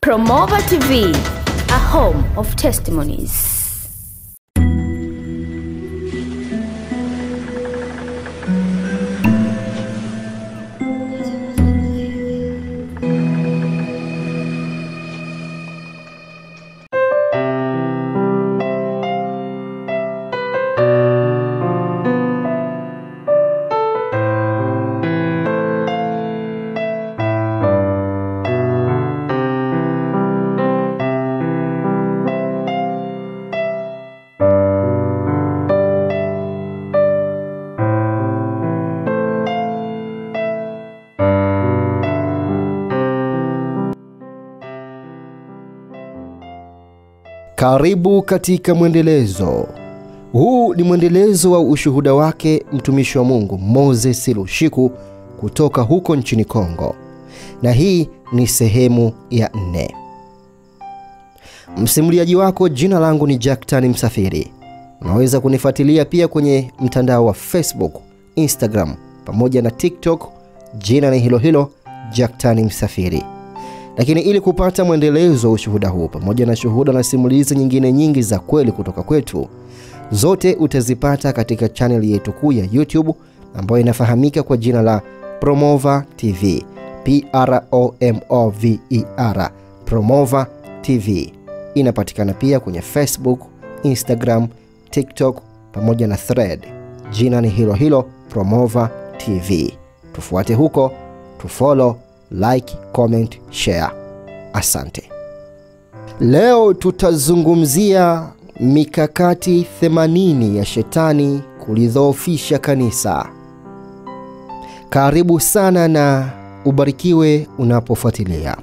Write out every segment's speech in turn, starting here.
Promova TV, a home of testimonies. Karibu katika mwendelezo. Huu ni mwendelezo wa ushuhuda wake mtumishi wa Mungu Moses Lushiku kutoka huko nchini Kongo. Na hii ni sehemu ya 4. Msimuliaji wako, jina langu ni Jacktan Msafiri. Unaweza kunifuatilia pia kwenye mtandao wa Facebook, Instagram pamoja na TikTok. Jina ni hilo hilo, Jacktan Msafiri. Lakini ili kupata mwendelezo wa ushuhuda huu pamoja na shuhuda na simulizi nyingine nyingi za kweli kutoka kwetu, zote utazipata katika channel yetu kuu ya YouTube ambayo inafahamika kwa jina la Promova TV. P-R-O-M-O-V-E-R, Promova TV. Inapatikana pia kwenye Facebook, Instagram, TikTok pamoja na Thread. Jina ni hilo hilo, Promova TV. Tufuate huko, tufollow, like, comment, share. Asante. Leo tutazungumzia mikakati 80 ya shetani kulidhoofisha kanisa. Karibu sana na ubarikiwe unapofuatilia.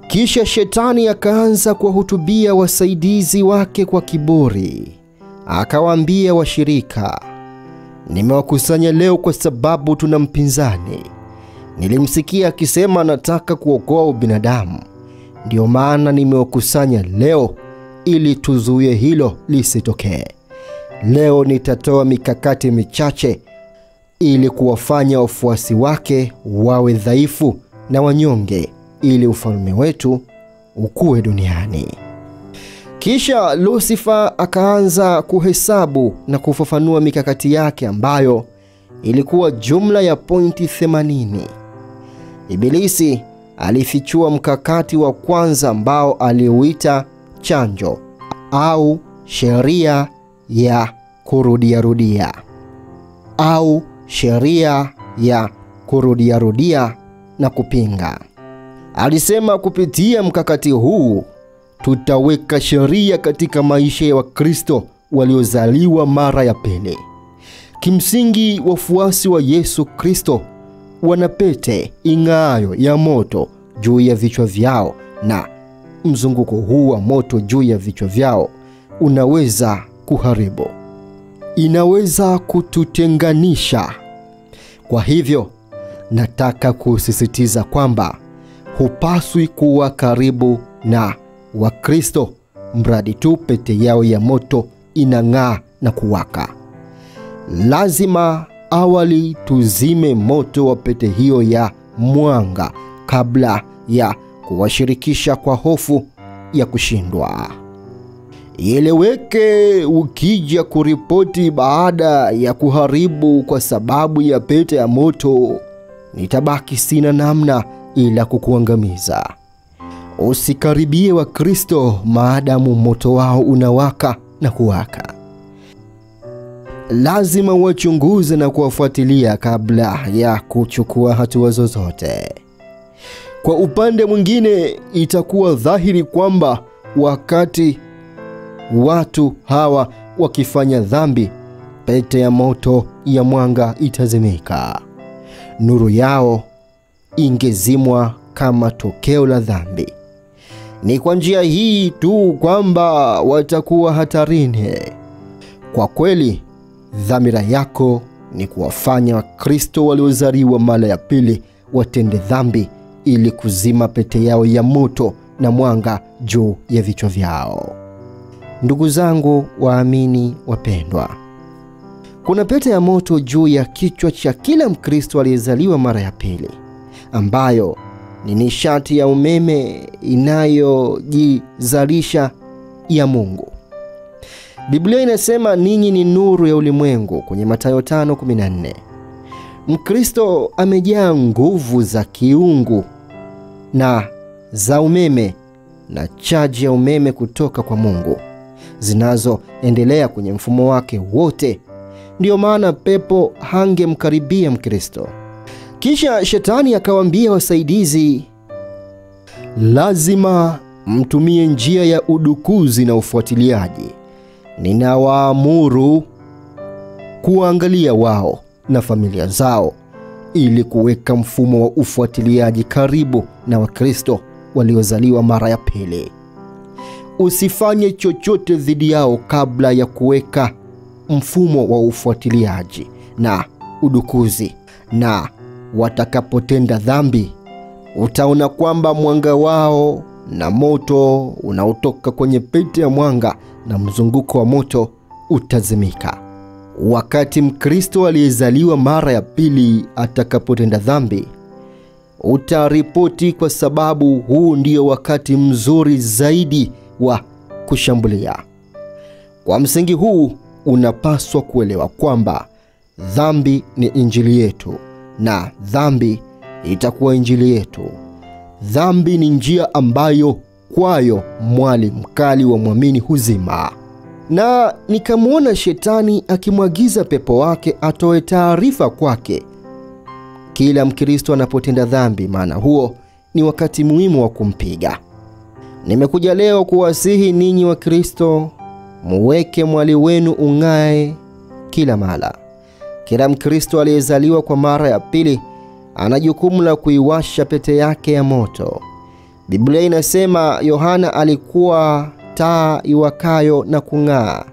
Kisha shetani akaanza kuwahutubia wasaidizi wake kwa kiburi. Akawaambia washirika, nimewakusanya leo kwa sababu tuna mpinzani. Nilimsikia akisema anataka kuokoa ubinadamu. Ndio maana nimewakusanya leo ili tuzuie hilo lisitokee. Leo nitatoa mikakati michache ili kuwafanya wafuasi wake wawe dhaifu na wanyonge ili ufalme wetu ukue duniani. Kisha Lucifer akaanza kuhesabu na kufafanua mikakati yake ambayo ilikuwa jumla ya pointi 80. Ibilisi alifichua mkakati wa kwanza ambao aliuita chanjo au sheria ya kurudia na kupinga. Alisema kupitia mkakati huu tutaweka sheria katika maisha ya Wakristo waliozaliwa mara ya pili. Kimsingi wafuasi wa Yesu Kristo wana pete ing'aayo ya moto juu ya vichwa vyao, na mzunguko huu wa moto juu ya vichwa vyao unaweza kuharibu, inaweza kututenganisha. Kwa hivyo nataka kusisitiza kwamba hupaswi kuwa karibu na Wakristo mradi tu pete yao ya moto inang'aa na kuwaka. Lazima awali tuzime moto wa pete hiyo ya mwanga kabla ya kuwashirikisha kwa hofu ya kushindwa. Ieleweke, ukija kuripoti baada ya kuharibu kwa sababu ya pete ya moto, nitabaki sina namna ila kukuangamiza. Usikaribie Wakristo maadamu moto wao unawaka na kuwaka. Lazima wachunguze na kuwafuatilia kabla ya kuchukua hatua zozote. Kwa upande mwingine, itakuwa dhahiri kwamba wakati watu hawa wakifanya dhambi, pete ya moto ya mwanga itazimika. Nuru yao ingezimwa kama tokeo la dhambi. Ni kwa njia hii tu kwamba watakuwa hatarini. Kwa kweli, dhamira yako ni kuwafanya Wakristo waliozaliwa mara ya pili watende dhambi ili kuzima pete yao ya moto na mwanga juu ya vichwa vyao. Ndugu zangu waamini wapendwa, kuna pete ya moto juu ya kichwa cha kila Mkristo aliyezaliwa mara ya pili, ambayo ni nishati ya umeme inayojizalisha ya Mungu. Biblia inasema ninyi ni nuru ya ulimwengu kwenye Mathayo 5:14. Mkristo amejaa nguvu za kiungu na za umeme na chaji ya umeme kutoka kwa Mungu zinazoendelea kwenye mfumo wake wote. Ndiyo maana pepo hangemkaribia Mkristo. Kisha shetani akawaambia wasaidizi, lazima mtumie njia ya udukuzi na ufuatiliaji. Ninawaamuru kuangalia wao na familia zao ili kuweka mfumo wa ufuatiliaji karibu na Wakristo waliozaliwa mara ya pili. Usifanye chochote dhidi yao kabla ya kuweka mfumo wa ufuatiliaji na udukuzi, na watakapotenda dhambi utaona kwamba mwanga wao na moto unaotoka kwenye pete ya mwanga na mzunguko wa moto utazimika. Wakati Mkristo aliyezaliwa mara ya pili atakapotenda dhambi, utaripoti, kwa sababu huu ndio wakati mzuri zaidi wa kushambulia. Kwa msingi huu unapaswa kuelewa kwamba dhambi ni injili yetu na dhambi itakuwa injili yetu. Dhambi ni njia ambayo kwayo mwali mkali wa mwamini huzima. Na nikamwona shetani akimwagiza pepo wake atoe taarifa kwake kila Mkristo anapotenda dhambi, maana huo ni wakati muhimu wa kumpiga. Nimekuja leo kuwasihi ninyi wa Kristo, muweke mwali wenu ung'ae kila mara. Kila Mkristo aliyezaliwa kwa mara ya pili ana jukumu la kuiwasha pete yake ya moto. Biblia inasema Yohana alikuwa taa iwakayo na kung'aa,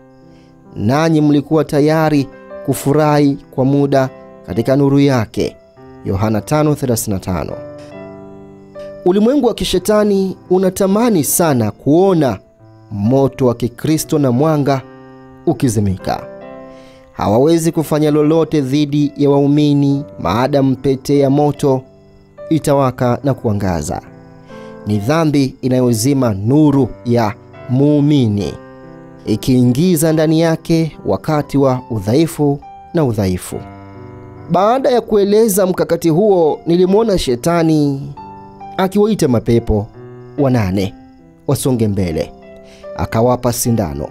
nanyi mlikuwa tayari kufurahi kwa muda katika nuru yake. Yohana 5:35. Ulimwengu wa kishetani unatamani sana kuona moto wa Kikristo na mwanga ukizimika. Hawawezi kufanya lolote dhidi ya waumini maadamu pete ya moto itawaka na kuangaza. Ni dhambi inayozima nuru ya muumini, ikiingiza ndani yake wakati wa udhaifu na udhaifu. Baada ya kueleza mkakati huo, nilimwona shetani akiwaita mapepo 8 wasonge mbele, akawapa sindano.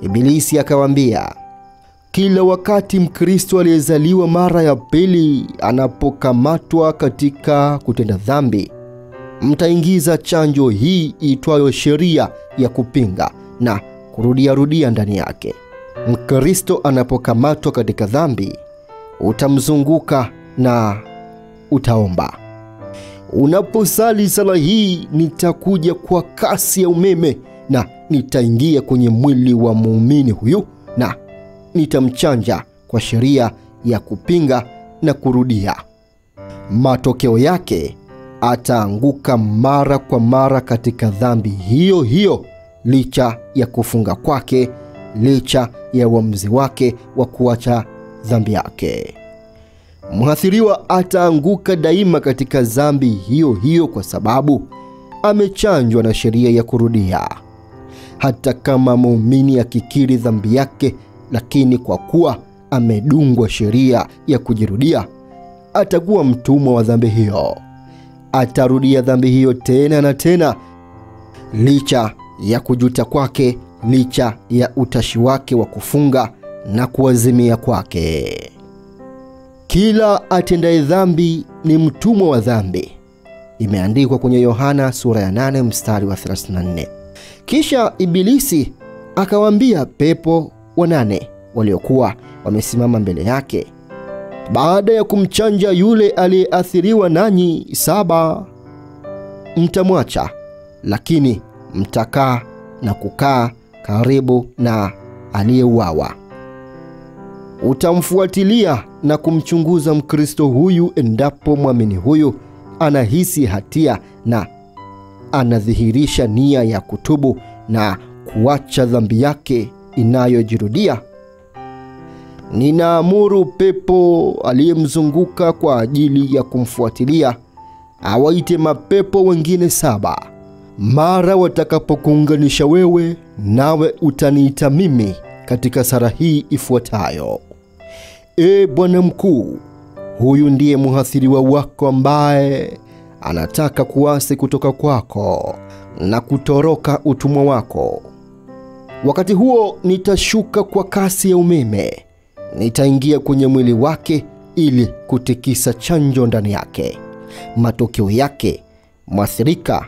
Ibilisi akawaambia, kila wakati Mkristo aliyezaliwa mara ya pili anapokamatwa katika kutenda dhambi, mtaingiza chanjo hii itwayo sheria ya kupinga na kurudia ndani yake. Mkristo anapokamatwa katika dhambi, utamzunguka na utaomba, unaposali sala hii, nitakuja kwa kasi ya umeme na nitaingia kwenye mwili wa muumini huyu na nitamchanja kwa sheria ya kupinga na kurudia. Matokeo yake ataanguka mara kwa mara katika dhambi hiyo hiyo, licha ya kufunga kwake, licha ya uamuzi wake wa kuacha dhambi yake. Mwathiriwa ataanguka daima katika dhambi hiyo hiyo kwa sababu amechanjwa na sheria ya kurudia. Hata kama muumini akikiri dhambi yake, lakini kwa kuwa amedungwa sheria ya kujirudia, atakuwa mtumwa wa dhambi hiyo. Atarudia dhambi hiyo tena na tena, licha ya kujuta kwake, licha ya utashi wake wa kufunga na kuazimia kwake. Kila atendaye dhambi ni mtumwa wa dhambi. Imeandikwa kwenye Yohana sura ya 8 mstari wa 34. Kisha Ibilisi akawaambia pepo 8 waliokuwa wamesimama mbele yake, baada ya kumchanja yule aliyeathiriwa nanyi 7, mtamwacha, lakini mtakaa na kukaa karibu na aliyeuawa. Utamfuatilia na kumchunguza Mkristo huyu endapo mwamini huyu anahisi hatia na anadhihirisha nia ya kutubu na kuacha dhambi yake inayojirudia. Ninaamuru pepo aliyemzunguka kwa ajili ya kumfuatilia awaite mapepo wengine 7. Mara watakapokuunganisha wewe, nawe utaniita mimi katika sala hii ifuatayo: Bwana mkuu, huyu ndiye mhasiriwa wako ambaye anataka kuasi kutoka kwako na kutoroka utumwa wako. Wakati huo nitashuka kwa kasi ya umeme, nitaingia kwenye mwili wake ili kutikisa chanjo ndani yake. Matokeo yake, mwathirika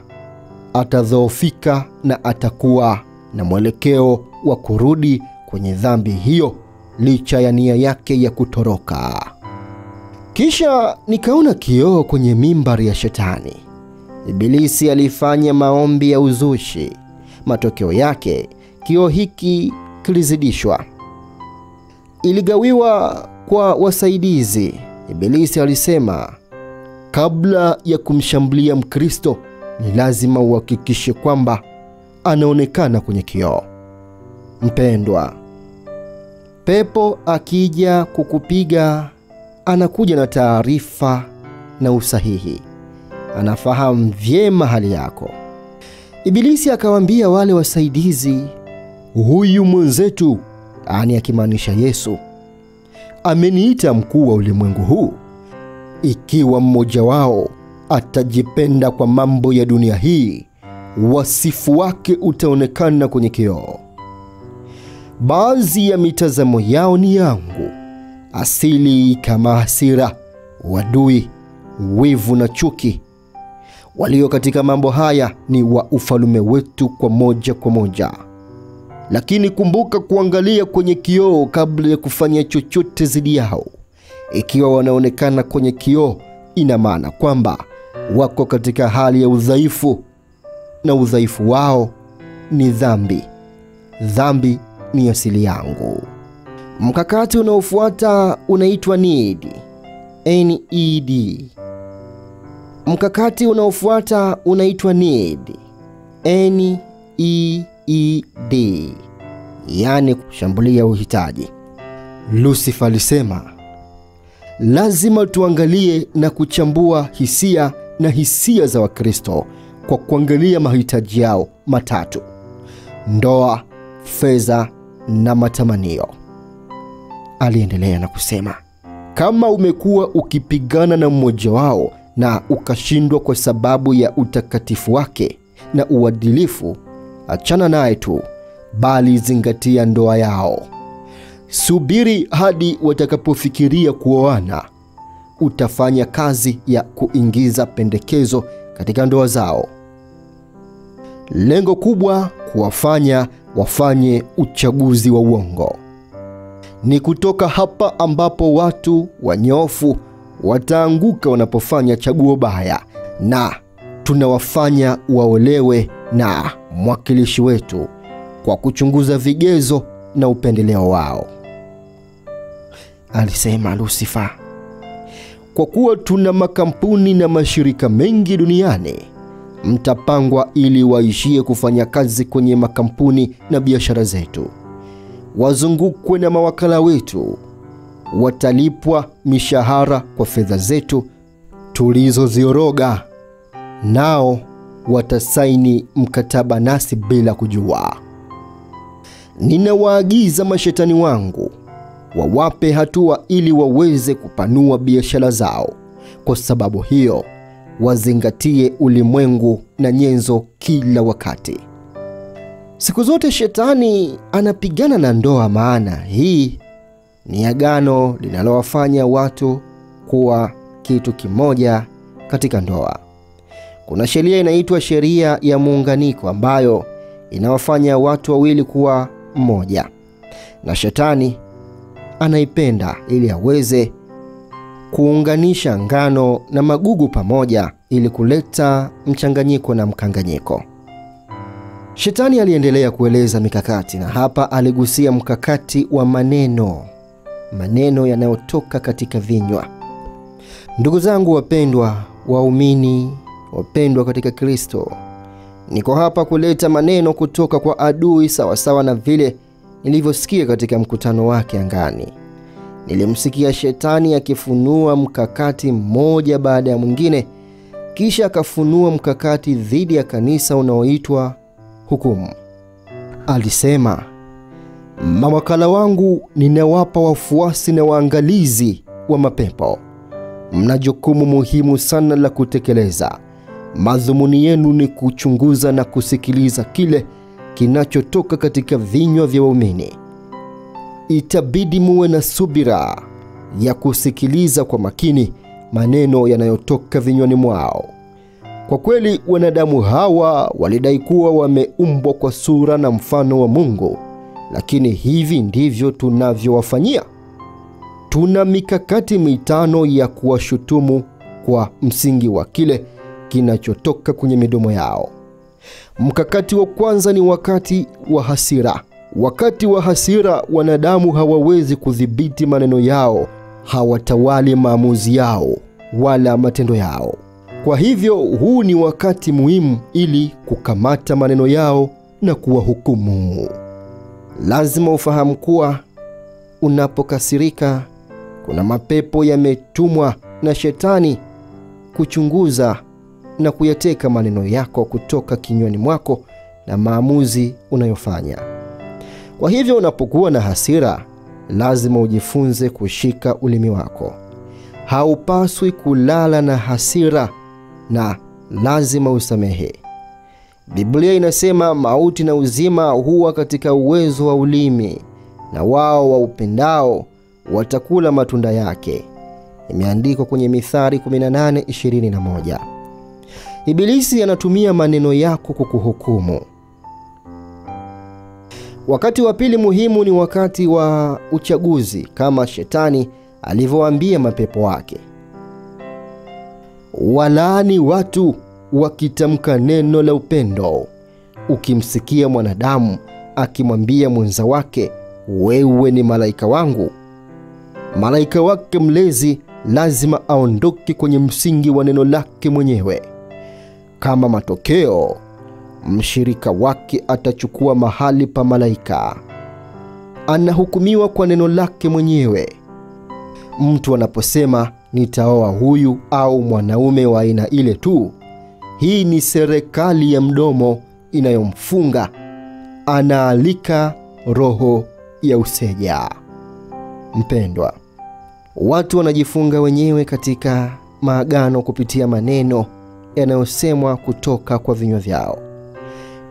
atadhoofika na atakuwa na mwelekeo wa kurudi kwenye dhambi hiyo licha ya nia yake ya kutoroka. Kisha nikaona kioo kwenye mimbari ya Shetani. Ibilisi alifanya maombi ya uzushi. Matokeo yake, kioo hiki kilizidishwa. Iligawiwa kwa wasaidizi. Ibilisi alisema, kabla ya kumshambulia Mkristo, ni lazima uhakikishe kwamba anaonekana kwenye kioo. Mpendwa, pepo akija kukupiga, anakuja na taarifa na usahihi. Anafahamu vyema hali yako. Ibilisi akawaambia wale wasaidizi, huyu mwenzetu, akimaanisha Yesu, ameniita mkuu wa ulimwengu huu. Ikiwa mmoja wao atajipenda kwa mambo ya dunia hii, wasifu wake utaonekana kwenye kioo. Baadhi ya mitazamo yao ni yangu asili, kama hasira, uadui, wivu na chuki. Walio katika mambo haya ni wa ufalume wetu kwa moja. Lakini kumbuka kuangalia kwenye kioo kabla ya kufanya chochote zidi yao. Ikiwa wanaonekana kwenye kioo, ina maana kwamba wako katika hali ya udhaifu, na udhaifu wao ni dhambi. Dhambi ni asili yangu. Mkakati unaofuata unaitwa NEED. NEED. Mkakati unaofuata unaitwa NEED. NEED. Yaani kushambulia uhitaji. Lucifer alisema, lazima tuangalie na kuchambua hisia za Wakristo kwa kuangalia mahitaji yao matatu: ndoa, fedha na matamanio. Aliendelea na kusema, kama umekuwa ukipigana na mmoja wao na ukashindwa kwa sababu ya utakatifu wake na uadilifu, achana naye tu, bali zingatia ndoa yao. Subiri hadi watakapofikiria kuoana. Utafanya kazi ya kuingiza pendekezo katika ndoa zao. Lengo kubwa, kuwafanya wafanye uchaguzi wa uongo. Ni kutoka hapa ambapo watu wanyofu wataanguka wanapofanya chaguo baya, na tunawafanya waolewe na mwakilishi wetu kwa kuchunguza vigezo na upendeleo wao. Alisema Lucifer, kwa kuwa tuna makampuni na mashirika mengi duniani, mtapangwa ili waishie kufanya kazi kwenye makampuni na biashara zetu. Wazungukwe na mawakala wetu. Watalipwa mishahara kwa fedha zetu tulizozioroga. Nao watasaini mkataba nasi bila kujua. Ninawaagiza mashetani wangu wawape hatua ili waweze kupanua biashara zao. Kwa sababu hiyo, wazingatie ulimwengu na nyenzo kila wakati. Siku zote Shetani anapigana na ndoa, maana hii ni agano linalowafanya watu kuwa kitu kimoja katika ndoa. Kuna sheria inaitwa sheria ya muunganiko ambayo inawafanya watu wawili kuwa mmoja. Na Shetani anaipenda ili aweze kuunganisha ngano na magugu pamoja ili kuleta mchanganyiko na mkanganyiko. Shetani aliendelea kueleza mikakati, na hapa aligusia mkakati wa maneno yanayotoka katika vinywa. Ndugu zangu wapendwa, waumini wapendwa katika Kristo, niko hapa kuleta maneno kutoka kwa adui sawasawa na vile nilivyosikia katika mkutano wake angani. Nilimsikia Shetani akifunua mkakati mmoja baada ya mwingine Kisha akafunua mkakati dhidi ya kanisa unaoitwa hukumu. Alisema, mawakala wangu ninawapa wafuasi na waangalizi wa mapepo. Mna jukumu muhimu sana la kutekeleza. Madhumuni yenu ni kuchunguza na kusikiliza kile kinachotoka katika vinywa vya waumini. Itabidi muwe na subira ya kusikiliza kwa makini maneno yanayotoka vinywani mwao. Kwa kweli wanadamu hawa walidai kuwa wameumbwa kwa sura na mfano wa Mungu, lakini hivi ndivyo tunavyowafanyia. Tuna mikakati mitano ya kuwashutumu kwa msingi wa kile kinachotoka kwenye midomo yao. Mkakati wa kwanza ni wakati wa hasira. Wakati wa hasira wanadamu hawawezi kudhibiti maneno yao, hawatawali maamuzi yao wala matendo yao. Kwa hivyo huu ni wakati muhimu ili kukamata maneno yao na kuwahukumu. Lazima ufahamu kuwa unapokasirika kuna mapepo yametumwa na Shetani kuchunguza na kuyateka maneno yako kutoka kinywani mwako na maamuzi unayofanya. Kwa hivyo unapokuwa na hasira, lazima ujifunze kushika ulimi wako. Haupaswi kulala na hasira na lazima usamehe. Biblia inasema mauti na uzima huwa katika uwezo wa ulimi, na wao waupendao watakula matunda yake. Imeandikwa kwenye Mithali 18:21. Ibilisi anatumia maneno yako kukuhukumu. Wakati wa pili muhimu ni wakati wa uchaguzi, kama Shetani alivyowaambia mapepo wake. Walaani watu wakitamka neno la upendo. Ukimsikia mwanadamu akimwambia mwenza wake, wewe ni malaika wangu, malaika wake mlezi lazima aondoke kwenye msingi wa neno lake mwenyewe. Kama matokeo, mshirika wake atachukua mahali pa malaika. Anahukumiwa kwa neno lake mwenyewe. Mtu anaposema nitaoa huyu au mwanaume wa aina ile tu, hii ni serikali ya mdomo inayomfunga. Anaalika roho ya useja. Mpendwa, watu wanajifunga wenyewe katika maagano kupitia maneno yanayosemwa kutoka kwa vinywa vyao.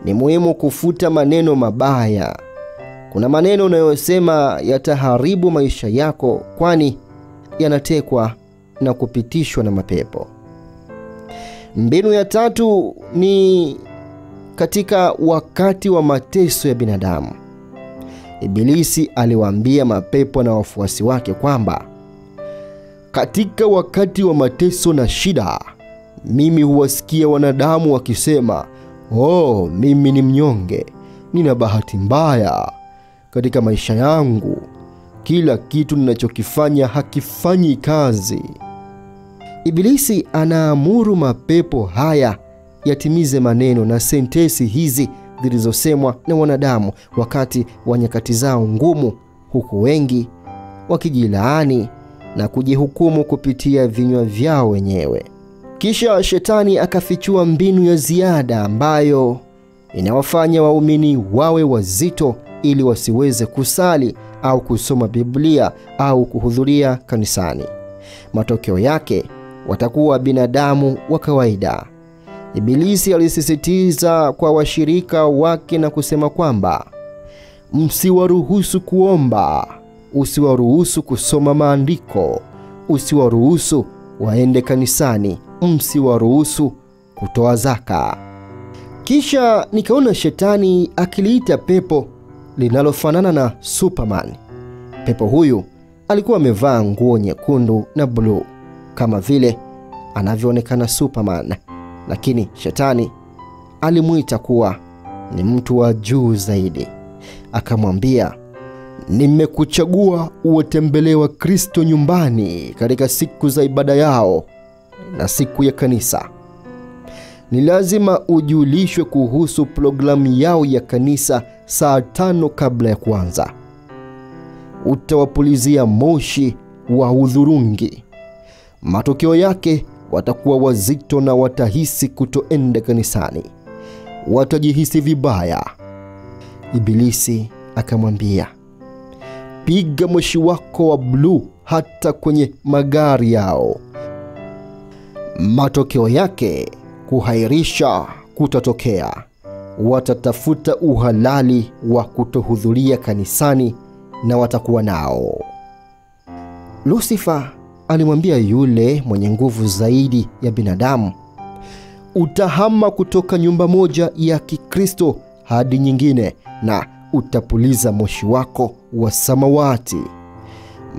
Ni muhimu kufuta maneno mabaya. Kuna maneno unayosema yataharibu maisha yako, kwani yanatekwa na kupitishwa na mapepo. Mbinu ya tatu ni katika wakati wa mateso ya binadamu. Ibilisi aliwaambia mapepo na wafuasi wake kwamba katika wakati wa mateso na shida, mimi huwasikia wanadamu wakisema, mimi ni mnyonge, nina bahati mbaya katika maisha yangu, kila kitu ninachokifanya hakifanyi kazi. Ibilisi anaamuru mapepo haya yatimize maneno na sentensi hizi zilizosemwa na wanadamu wakati wa nyakati zao ngumu, huku wengi wakijilaani na kujihukumu kupitia vinywa vyao wenyewe. Kisha Shetani akafichua mbinu ya ziada ambayo inawafanya waumini wawe wazito ili wasiweze kusali au kusoma Biblia au kuhudhuria kanisani. Matokeo yake watakuwa binadamu wa kawaida. Ibilisi alisisitiza kwa washirika wake na kusema kwamba msiwaruhusu kuomba, usiwaruhusu kusoma maandiko, usiwaruhusu waende kanisani, msiwaruhusu kutoa zaka. Kisha nikaona Shetani akiliita pepo linalofanana na Superman. Pepo huyu alikuwa amevaa nguo nyekundu na blue kama vile anavyoonekana Superman, lakini Shetani alimuita kuwa ni mtu wa juu zaidi. Akamwambia, nimekuchagua uwatembelee wa Kristo nyumbani katika siku za ibada yao na siku ya kanisa. Ni lazima ujulishwe kuhusu programu yao ya kanisa saa 5 kabla ya kuanza. Utawapulizia moshi wa hudhurungi. Matokeo yake watakuwa wazito na watahisi kutoenda kanisani. Watajihisi vibaya. Ibilisi akamwambia, piga moshi wako wa bluu hata kwenye magari yao. Matokeo yake, kuhairisha kutatokea. Watatafuta uhalali wa kutohudhuria kanisani na watakuwa nao. Lucifer alimwambia yule mwenye nguvu zaidi ya binadamu, utahama kutoka nyumba moja ya Kikristo hadi nyingine na utapuliza moshi wako wa samawati.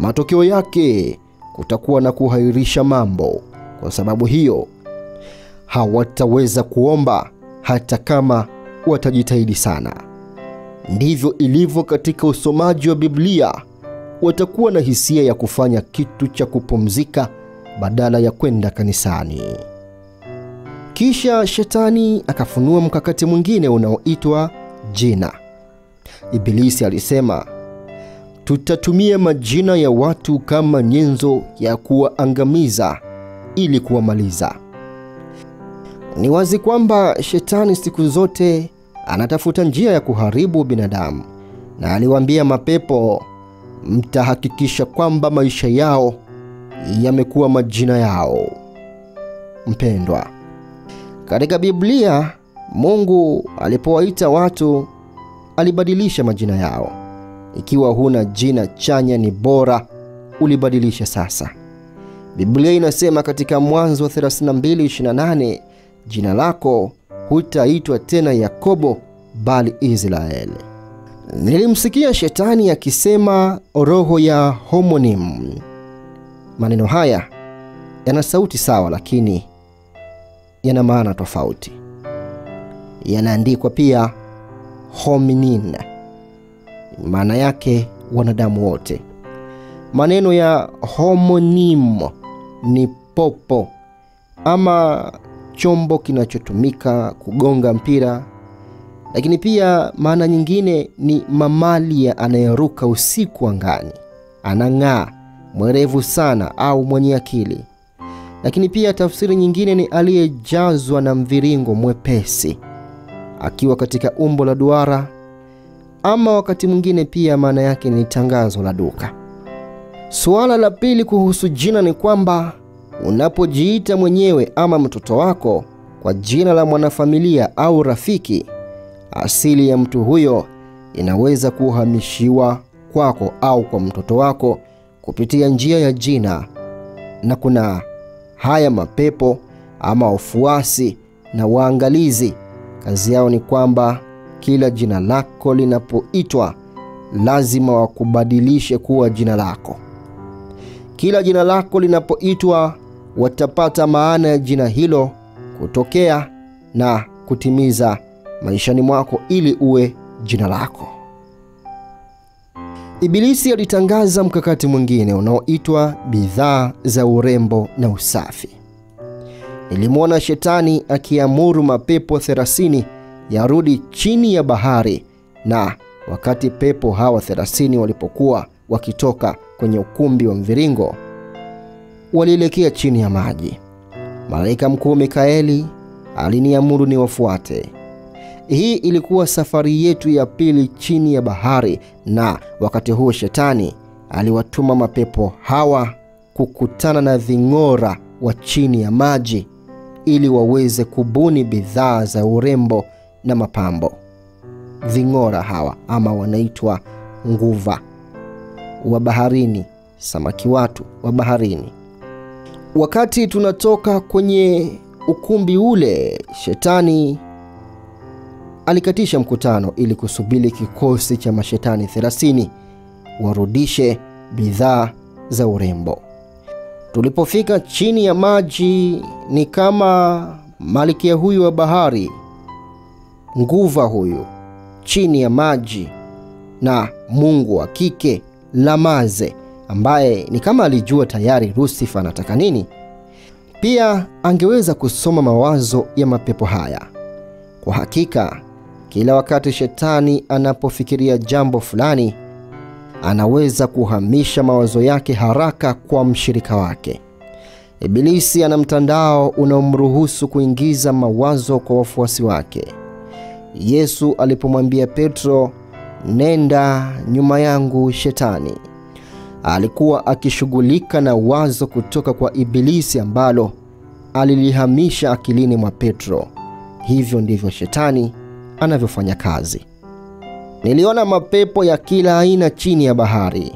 Matokeo yake, kutakuwa na kuhairisha mambo. Kwa sababu hiyo, hawataweza kuomba hata kama watajitahidi sana. Ndivyo ilivyo katika usomaji wa Biblia. Watakuwa na hisia ya kufanya kitu cha kupumzika badala ya kwenda kanisani. Kisha Shetani akafunua mkakati mwingine unaoitwa jina. Ibilisi alisema, tutatumia majina ya watu kama nyenzo ya kuwaangamiza ili kuwamaliza. Ni wazi kwamba Shetani siku zote anatafuta njia ya kuharibu binadamu, na aliwaambia mapepo, mtahakikisha kwamba maisha yao yamekuwa majina yao. Mpendwa, katika Biblia, Mungu alipowaita watu alibadilisha majina yao. Ikiwa huna jina chanya, ni bora ulibadilisha sasa. Biblia inasema katika Mwanzo 32:28, jina lako hutaitwa tena Yakobo bali Israeli. Nilimsikia Shetani akisema roho ya homonym. Maneno haya yana sauti sawa, lakini yana maana tofauti. Yanaandikwa pia hominin, maana yake wanadamu wote. Maneno ya homonym ni popo ama chombo kinachotumika kugonga mpira, lakini pia maana nyingine ni mamalia anayeruka usiku angani, anang'aa, mwerevu sana au mwenye akili. Lakini pia tafsiri nyingine ni aliyejazwa na mviringo mwepesi, akiwa katika umbo la duara, ama wakati mwingine pia maana yake ni tangazo la duka. Suala la pili kuhusu jina ni kwamba unapojiita mwenyewe ama mtoto wako kwa jina la mwanafamilia au rafiki, asili ya mtu huyo inaweza kuhamishiwa kwako au kwa mtoto wako kupitia njia ya jina. Na kuna haya mapepo ama wafuasi na waangalizi, kazi yao ni kwamba kila jina lako linapoitwa lazima wakubadilishe kuwa jina lako. Kila jina lako linapoitwa watapata maana ya jina hilo kutokea na kutimiza maishani mwako ili uwe jina lako. Ibilisi alitangaza mkakati mwingine unaoitwa bidhaa za urembo na usafi. Nilimwona Shetani akiamuru mapepo 30 yarudi chini ya bahari, na wakati pepo hawa 30 walipokuwa wakitoka kwenye ukumbi wa mviringo, walielekea chini ya maji. Malaika mkuu Mikaeli aliniamuru niwafuate. Hii ilikuwa safari yetu ya pili chini ya bahari, na wakati huo Shetani aliwatuma mapepo hawa kukutana na ving'ora wa chini ya maji ili waweze kubuni bidhaa za urembo na mapambo. Ving'ora hawa ama wanaitwa nguva wa baharini, samaki watu wa baharini. Wakati tunatoka kwenye ukumbi ule, Shetani alikatisha mkutano ili kusubiri kikosi cha mashetani 30 warudishe bidhaa za urembo. Tulipofika chini ya maji, ni kama malkia huyu wa bahari, nguva huyu chini ya maji, na mungu wa kike Lamaze, ambaye ni kama alijua tayari Lucifer anataka nini. Pia angeweza kusoma mawazo ya mapepo haya. Kwa hakika, kila wakati Shetani anapofikiria jambo fulani, anaweza kuhamisha mawazo yake haraka kwa mshirika wake. Ibilisi ana mtandao unaomruhusu kuingiza mawazo kwa wafuasi wake. Yesu alipomwambia Petro, "Nenda nyuma yangu Shetani," alikuwa akishughulika na wazo kutoka kwa Ibilisi ambalo alilihamisha akilini mwa Petro. Hivyo ndivyo Shetani anavyofanya kazi. Niliona mapepo ya kila aina chini ya bahari.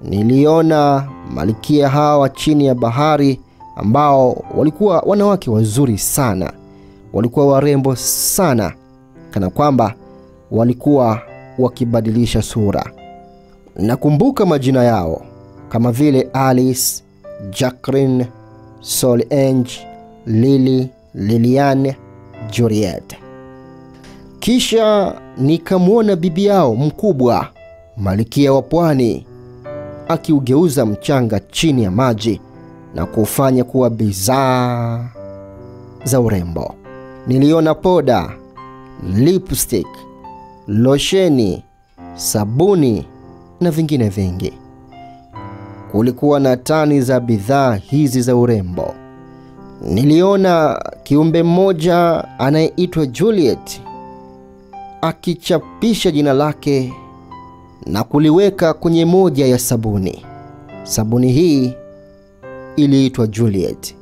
Niliona malkia hawa chini ya bahari ambao walikuwa wanawake wazuri sana. Walikuwa warembo sana, kana kwamba walikuwa wakibadilisha sura. Nakumbuka majina yao kama vile Alice, Jacqueline, Solange, Lily, Liliane, Juliet. Kisha nikamwona bibi yao mkubwa, malkia wa pwani, akiugeuza mchanga chini ya maji na kufanya kuwa bidhaa za urembo. Niliona poda, lipstick, losheni, sabuni na vingine vingi. Kulikuwa na tani za bidhaa hizi za urembo. Niliona kiumbe mmoja anayeitwa Juliet akichapisha jina lake na kuliweka kwenye moja ya sabuni. Sabuni hii iliitwa Juliet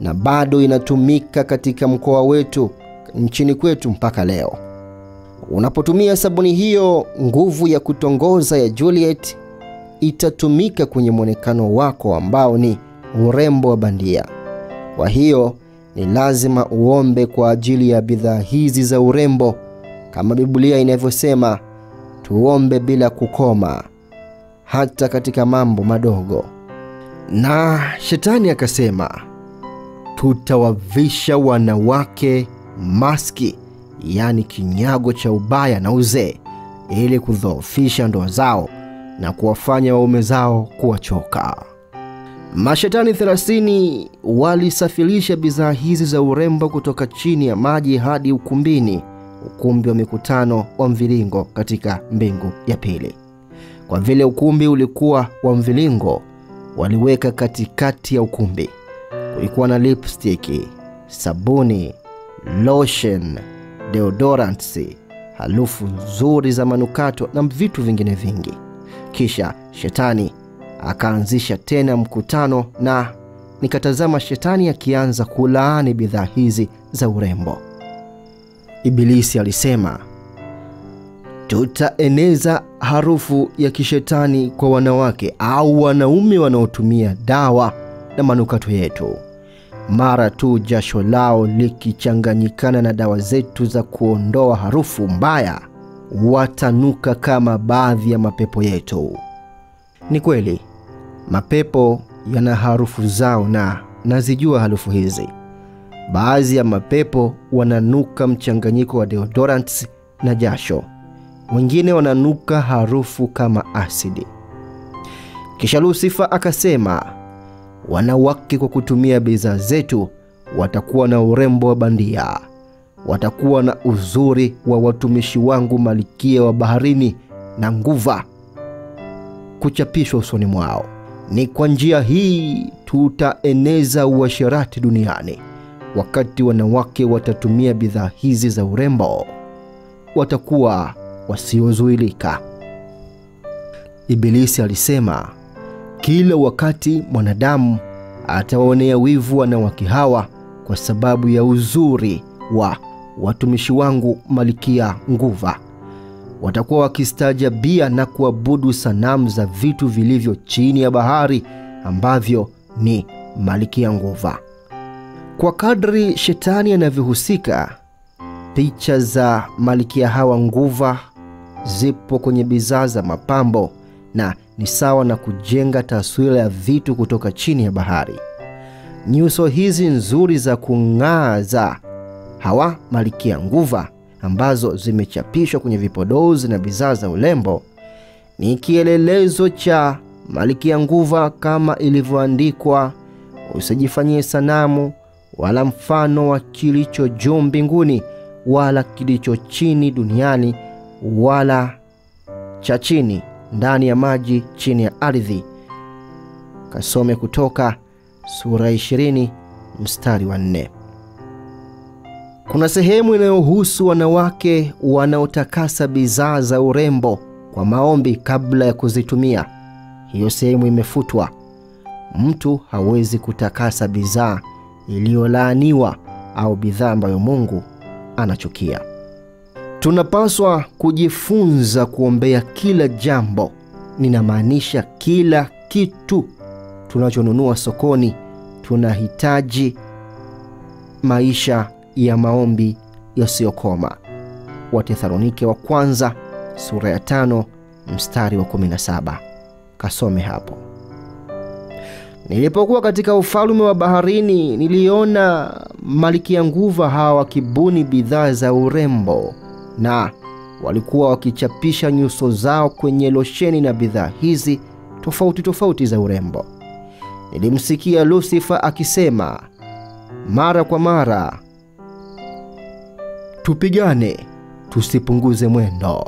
na bado inatumika katika mkoa wetu nchini kwetu mpaka leo. Unapotumia sabuni hiyo, nguvu ya kutongoza ya Juliet itatumika kwenye mwonekano wako ambao ni urembo wa bandia. Kwa hiyo ni lazima uombe kwa ajili ya bidhaa hizi za urembo, kama Biblia inavyosema, tuombe bila kukoma hata katika mambo madogo. Na Shetani akasema, tutawavisha wanawake maski, yani kinyago cha ubaya na uzee, ili kudhoofisha ndoa zao na kuwafanya waume zao kuwachoka. Mashetani 30 walisafirisha bidhaa hizi za urembo kutoka chini ya maji hadi ukumbini, ukumbi wa mikutano wa mviringo katika mbingu ya pili. Kwa vile ukumbi ulikuwa wa mviringo, waliweka katikati ya ukumbi. Kulikuwa na lipstick, sabuni, lotion, deodorants, harufu nzuri za manukato na vitu vingine vingi. Kisha Shetani akaanzisha tena mkutano na nikatazama Shetani akianza kulaani bidhaa hizi za urembo. Ibilisi alisema, tutaeneza harufu ya kishetani kwa wanawake au wanaume wanaotumia dawa na manukato yetu. Mara tu jasho lao likichanganyikana na dawa zetu za kuondoa harufu mbaya, watanuka kama baadhi ya mapepo yetu. Ni kweli, mapepo yana harufu zao na nazijua harufu hizi. Baadhi ya mapepo wananuka mchanganyiko wa deodorants na jasho. Wengine wananuka harufu kama asidi. Kisha Lucifer akasema, wanawake kwa kutumia bidhaa zetu watakuwa na urembo wa bandia. Watakuwa na uzuri wa watumishi wangu malkia wa baharini na nguva kuchapishwa usoni mwao. Ni kwa njia hii tutaeneza uasherati duniani. Wakati wanawake watatumia bidhaa hizi za urembo, watakuwa wasiozuilika. Ibilisi alisema, kila wakati mwanadamu atawaonea wivu wanawake hawa kwa sababu ya uzuri wa watumishi wangu malkia nguva. Watakuwa wakistaajabia na kuabudu sanamu za vitu vilivyo chini ya bahari ambavyo ni malkia nguva. Kwa kadri Shetani anavyohusika, picha za malkia hawa nguva zipo kwenye bidhaa za mapambo na ni sawa na kujenga taswira ya vitu kutoka chini ya bahari. Nyuso hizi nzuri za kung'aa za hawa malkia nguva ambazo zimechapishwa kwenye vipodozi na bidhaa za urembo ni kielelezo cha malkia nguva, kama ilivyoandikwa, usijifanyie sanamu wala mfano wa kilicho juu mbinguni wala kilicho chini duniani wala cha chini ndani ya maji chini ya ardhi. Kasome Kutoka sura 20 mstari wa 4. Kuna sehemu inayohusu wanawake wanaotakasa bidhaa za urembo kwa maombi kabla ya kuzitumia. Hiyo sehemu imefutwa. Mtu hawezi kutakasa bidhaa iliyolaaniwa au bidhaa ambayo Mungu anachukia. Tunapaswa kujifunza kuombea kila jambo. Ninamaanisha kila kitu tunachonunua sokoni. Tunahitaji maisha ya maombi yasiyokoma. Wathesalonike wa kwanza sura ya 5 mstari wa 17. Kasome hapo. Nilipokuwa katika ufalme wa baharini, niliona Malkia Nguva hawa wakibuni bidhaa za urembo, na walikuwa wakichapisha nyuso zao kwenye losheni na bidhaa hizi tofauti za urembo. Nilimsikia Lucifer akisema mara kwa mara, tupigane, tusipunguze mwendo,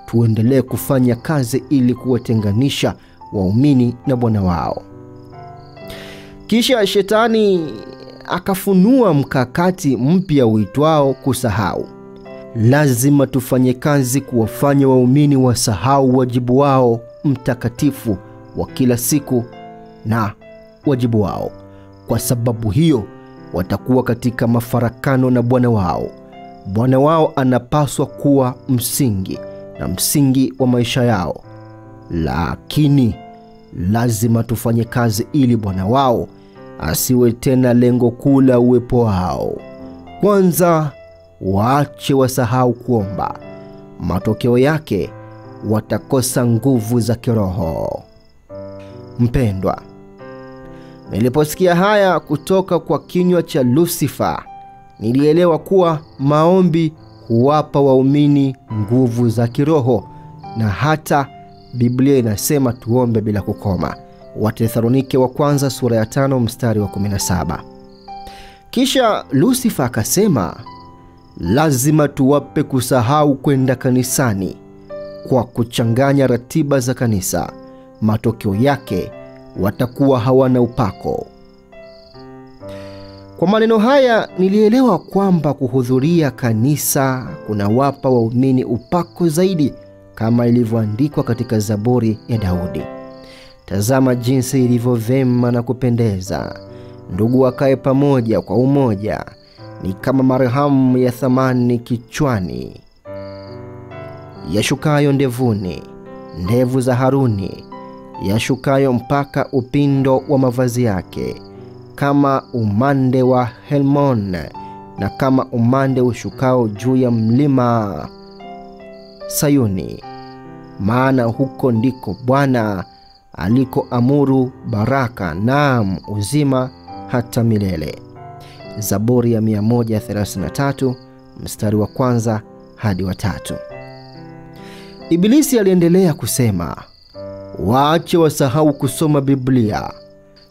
tuendelee kufanya kazi ili kuwatenganisha waumini na Bwana wao. Kisha Shetani akafunua mkakati mpya uitwao kusahau. Lazima tufanye kazi kuwafanya waumini wasahau wajibu wao mtakatifu wa kila siku na wajibu wao. Kwa sababu hiyo watakuwa katika mafarakano na Bwana wao. Bwana wao anapaswa kuwa msingi wa maisha yao. Lakini lazima tufanye kazi ili Bwana wao asiwe tena lengo kuu la uwepo wao. Kwanza, waache wasahau kuomba. Matokeo yake watakosa nguvu za kiroho. Mpendwa, niliposikia haya kutoka kwa kinywa cha Lucifer, nilielewa kuwa maombi huwapa waumini nguvu za kiroho, na hata Biblia inasema tuombe bila kukoma. Wathesalonike wa kwanza sura ya 5 mstari wa 17. Kisha Lucifer akasema lazima tuwape kusahau kwenda kanisani kwa kuchanganya ratiba za kanisa. Matokeo yake watakuwa hawana upako. Kwa maneno haya nilielewa kwamba kuhudhuria kanisa kunawapa waumini upako zaidi, kama ilivyoandikwa katika Zaburi ya Daudi. Tazama jinsi ilivyo vema na kupendeza ndugu wakae pamoja kwa umoja, ni kama marhamu ya thamani kichwani, yashukayo ndevuni, ndevu za Haruni, yashukayo mpaka upindo wa mavazi yake, kama umande wa Helmon, na kama umande ushukao juu ya mlima Sayuni. Maana huko ndiko Bwana aliko amuru baraka, naam uzima hata milele. Zaburi ya 133 mstari wa 1 hadi wa 3. Ibilisi aliendelea kusema, waache wasahau kusoma Biblia.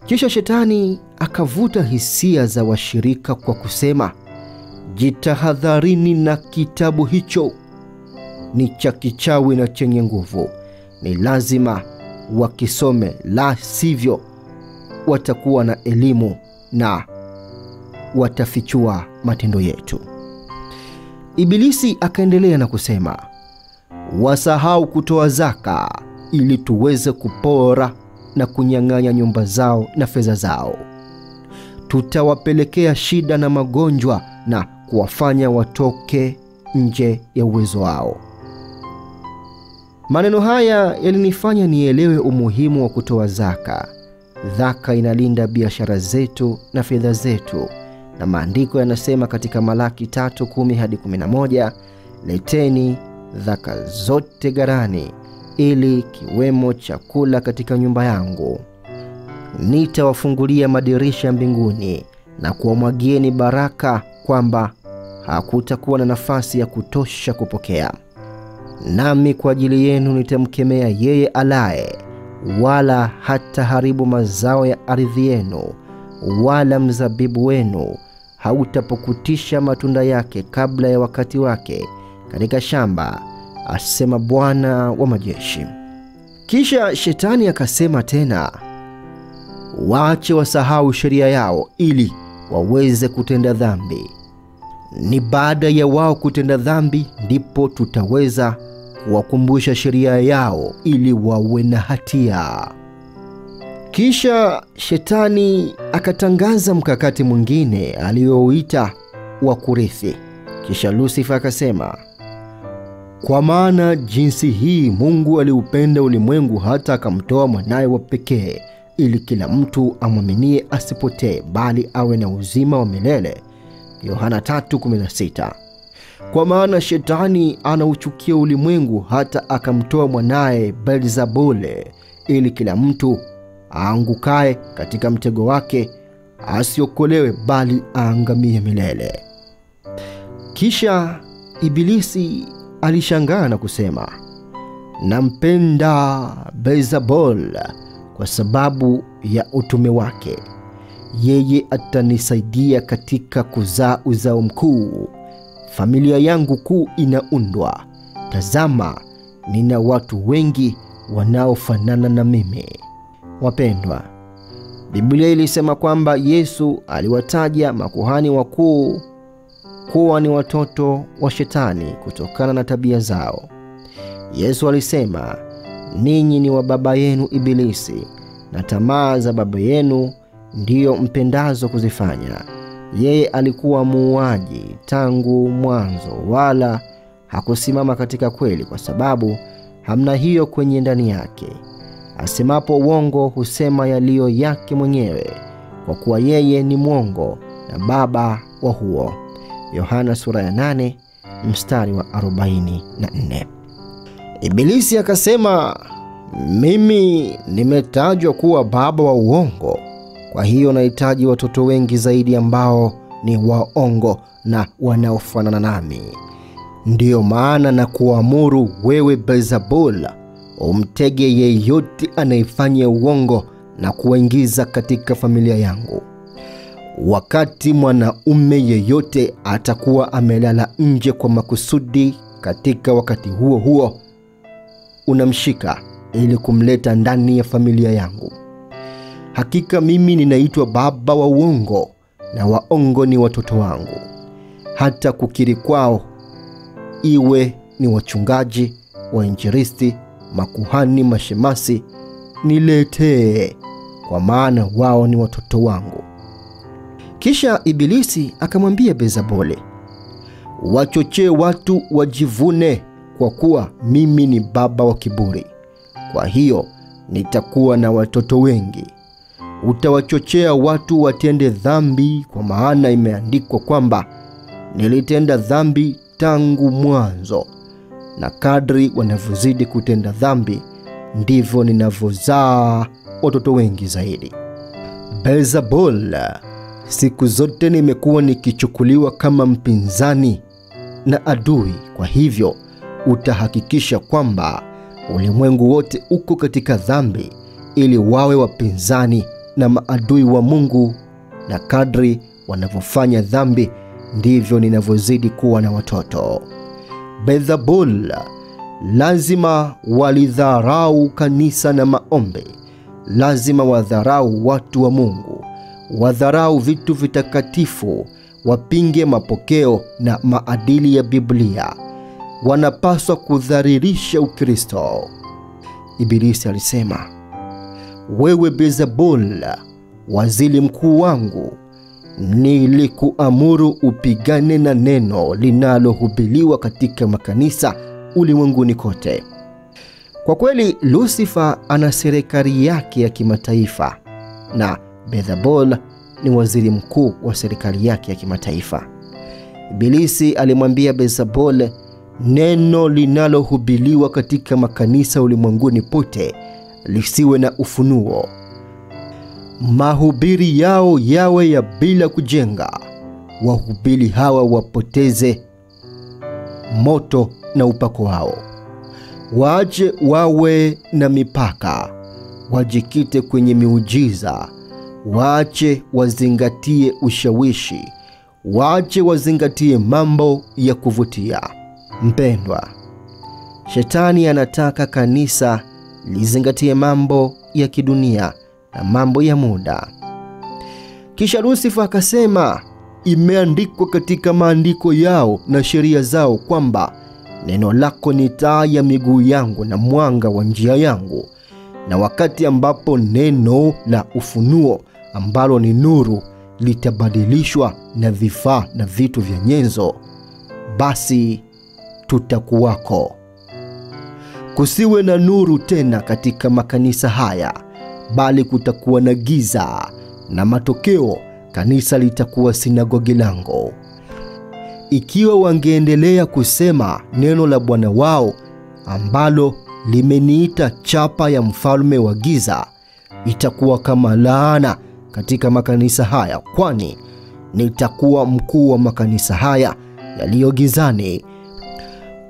Kisha Shetani akavuta hisia za washirika kwa kusema, jitahadharini na kitabu hicho, ni cha kichawi na chenye nguvu. Ni lazima wakisome, la sivyo watakuwa na elimu na watafichua matendo yetu. Ibilisi akaendelea na kusema, wasahau kutoa zaka ili tuweze kupora na kunyang'anya nyumba zao na fedha zao. Tutawapelekea shida na magonjwa na kuwafanya watoke nje ya uwezo wao. Maneno haya yalinifanya nielewe umuhimu wa kutoa zaka. Zaka inalinda biashara zetu na fedha zetu, na maandiko yanasema katika Malaki 3:10 hadi 11, leteni zaka zote ghalani, ili kiwemo chakula katika nyumba yangu. Nitawafungulia madirisha mbinguni na kuwamwagieni baraka, kwamba hakutakuwa na nafasi ya kutosha kupokea. Nami kwa ajili yenu nitamkemea yeye alaye, wala hata haribu mazao ya ardhi yenu, wala mzabibu wenu hautapokutisha matunda yake kabla ya wakati wake katika shamba, asema Bwana wa majeshi. Kisha Shetani akasema tena, waache wasahau sheria yao ili waweze kutenda dhambi. Ni baada ya wao kutenda dhambi ndipo tutaweza kuwakumbusha sheria yao ili wawe na hatia. Kisha Shetani akatangaza mkakati mwingine aliyouita wa kurithi. Kisha Lucifer akasema, kwa maana jinsi hii Mungu aliupenda ulimwengu hata akamtoa mwanawe wa pekee, ili kila mtu amwaminie asipotee bali awe na uzima wa milele. Yohana 3:16. Kwa maana Shetani anauchukia ulimwengu hata akamtoa mwanae Beelzebule, ili kila mtu aangukae katika mtego wake asiokolewe bali aangamie milele. Kisha Ibilisi alishangaa na kusema, nampenda Beelzebul kwa sababu ya utume wake. Yeye atanisaidia katika kuzaa uzao mkuu. Familia yangu kuu inaundwa. Tazama, nina watu wengi wanaofanana na mimi. Wapendwa, Biblia ilisema kwamba Yesu aliwataja makuhani wakuu kuwa ni watoto wa Shetani kutokana na tabia zao. Yesu alisema, ninyi ni wa baba yenu Ibilisi, na tamaa za baba yenu ndiyo mpendazo kuzifanya. Yeye alikuwa muuaji tangu mwanzo, wala hakusimama katika kweli, kwa sababu hamna hiyo kwenye ndani yake. Asemapo uongo husema yaliyo yake mwenyewe, kwa kuwa yeye ni mwongo na baba wa huo. Yohana 8:44. Ibilisi akasema, mimi nimetajwa kuwa baba wa uongo, kwa hiyo nahitaji watoto wengi zaidi ambao ni waongo na wanaofanana nami. Ndiyo maana na kuamuru wewe Beelzebul umtege yeyote anayefanya uongo na kuwaingiza katika familia yangu. Wakati mwanaume yeyote atakuwa amelala nje kwa makusudi, katika wakati huo huo unamshika ili kumleta ndani ya familia yangu. Hakika mimi ninaitwa baba wa uongo, na waongo ni watoto wangu. Hata kukiri kwao, iwe ni wachungaji, wainjilisti, makuhani, mashemasi, niletee, kwa maana wao ni watoto wangu. Kisha Ibilisi akamwambia Beelzebuli, wachochee watu wajivune, kwa kuwa mimi ni baba wa kiburi. Kwa hiyo nitakuwa na watoto wengi. Utawachochea watu watende dhambi, kwa maana imeandikwa kwamba nilitenda dhambi tangu mwanzo, na kadri wanavyozidi kutenda dhambi ndivyo ninavyozaa watoto wengi zaidi. Beelzebul, siku zote nimekuwa nikichukuliwa kama mpinzani na adui. Kwa hivyo utahakikisha kwamba ulimwengu wote uko katika dhambi, ili wawe wapinzani na maadui wa Mungu, na kadri wanavyofanya dhambi ndivyo ninavyozidi kuwa na watoto. Beelzebul lazima walidharau kanisa na maombi. Lazima wadharau watu wa Mungu, wadharau vitu vitakatifu, wapinge mapokeo na maadili ya Biblia. Wanapaswa kudhalilisha Ukristo. Ibilisi alisema, wewe Beelzebul, waziri mkuu wangu, nilikuamuru upigane na neno linalohubiriwa katika makanisa ulimwenguni kote. Kwa kweli Lucifer ana serikali yake ya kimataifa, na Beelzebul ni waziri mkuu wa serikali yake ya kimataifa. Ibilisi alimwambia Beelzebul, neno linalohubiriwa katika makanisa ulimwenguni pote lisiwe na ufunuo. Mahubiri yao yawe ya bila kujenga. Wahubiri hawa wapoteze moto na upako wao. Waache wawe na mipaka, wajikite kwenye miujiza. Waache wazingatie ushawishi, waache wazingatie mambo ya kuvutia. Mpendwa, Shetani anataka kanisa lizingatie mambo ya kidunia na mambo ya muda. Kisha Lusifa akasema, imeandikwa katika maandiko yao na sheria zao kwamba neno lako ni taa ya miguu yangu na mwanga wa njia yangu. Na wakati ambapo neno la ufunuo ambalo ni nuru litabadilishwa na vifaa na vitu vya nyenzo, basi tutakuwako. Kusiwe na nuru tena katika makanisa haya, bali kutakuwa na giza, na matokeo kanisa litakuwa sinagogi langu. Ikiwa wangeendelea kusema neno la Bwana wao ambalo limeniita chapa ya mfalme wa giza, itakuwa kama laana katika makanisa haya, kwani nitakuwa mkuu wa makanisa haya yaliyo gizani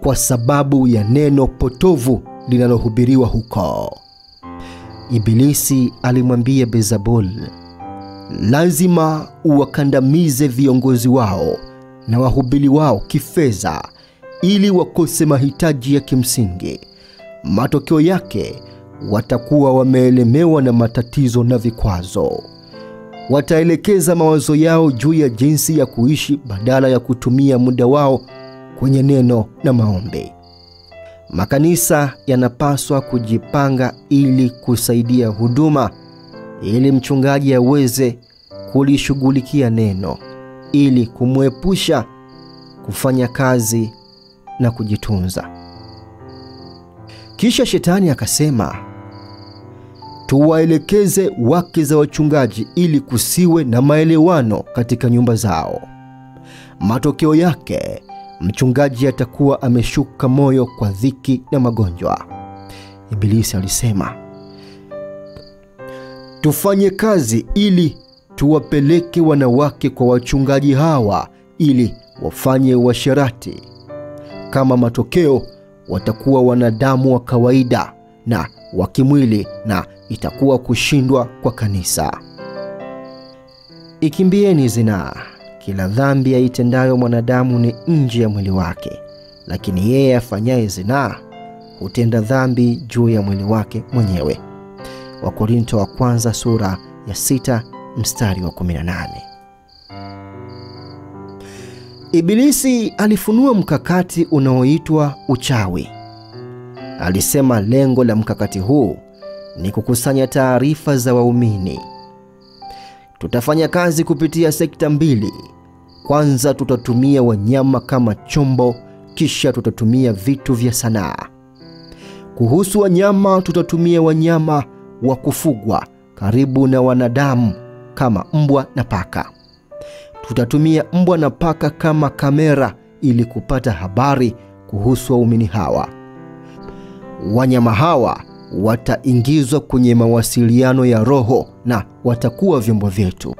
kwa sababu ya neno potovu linalohubiriwa huko. Ibilisi alimwambia Bezabul, lazima uwakandamize viongozi wao na wahubiri wao kifedha ili wakose mahitaji ya kimsingi. Matokeo yake watakuwa wameelemewa na matatizo na vikwazo. Wataelekeza mawazo yao juu ya jinsi ya kuishi badala ya kutumia muda wao kwenye neno na maombi. Makanisa yanapaswa kujipanga ili kusaidia huduma, ili mchungaji aweze kulishughulikia neno, ili kumwepusha kufanya kazi na kujitunza. Kisha Shetani akasema, tuwaelekeze wake za wachungaji ili kusiwe na maelewano katika nyumba zao. Matokeo yake mchungaji atakuwa ameshuka moyo kwa dhiki na magonjwa. Ibilisi alisema, tufanye kazi ili tuwapeleke wanawake kwa wachungaji hawa ili wafanye uasherati. Kama matokeo watakuwa wanadamu wa kawaida na wa kimwili, na itakuwa kushindwa kwa kanisa. Ikimbieni zinaa. Kila dhambi aitendayo mwanadamu ni nje ya mwili wake, lakini yeye afanyaye zinaa hutenda dhambi juu ya mwili wake mwenyewe. Wakorintho wa kwanza sura ya 6 mstari wa 18. Ibilisi alifunua mkakati unaoitwa uchawi. Alisema lengo la mkakati huu ni kukusanya taarifa za waumini. Tutafanya kazi kupitia sekta mbili. Kwanza tutatumia wanyama kama chombo, kisha tutatumia vitu vya sanaa. Kuhusu wanyama, tutatumia wanyama wa kufugwa karibu na wanadamu kama mbwa na paka. Tutatumia mbwa na paka kama kamera ili kupata habari kuhusu waumini hawa. Wanyama hawa wataingizwa kwenye mawasiliano ya roho na watakuwa vyombo vyetu.